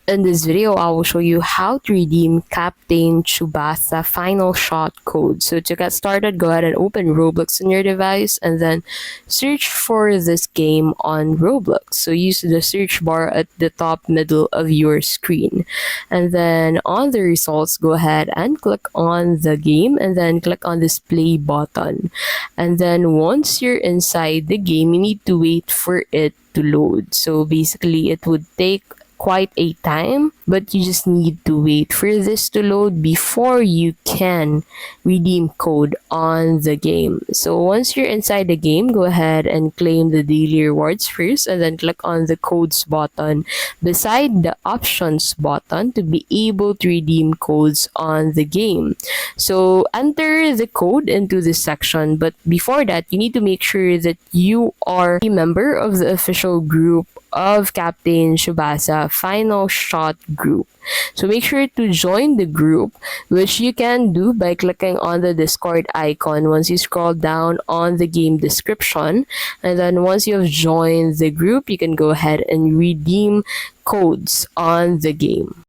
In this video, I will show you how to redeem Captain Tsubasa final shot code. So to get started, go ahead and open Roblox on your device and then search for this game on Roblox. So use the search bar at the top middle of your screen. And then on the results, go ahead and click on the game and then click on this play button. And then once you're inside the game, you need to wait for it to load. So basically, it would take quite a time, but you just need to wait for this to load before you can redeem code on the game. So once you're inside the game, go ahead and claim the daily rewards first and then click on the codes button beside the options button to be able to redeem codes on the game. So enter the code into this section, but before that, you need to make sure that you are a member of the official group of Captain Tsubasa Final Shot group. So make sure to join the group, which you can do by clicking on the Discord icon once you scroll down on the game description. And then once you have joined the group, you can go ahead and redeem codes on the game.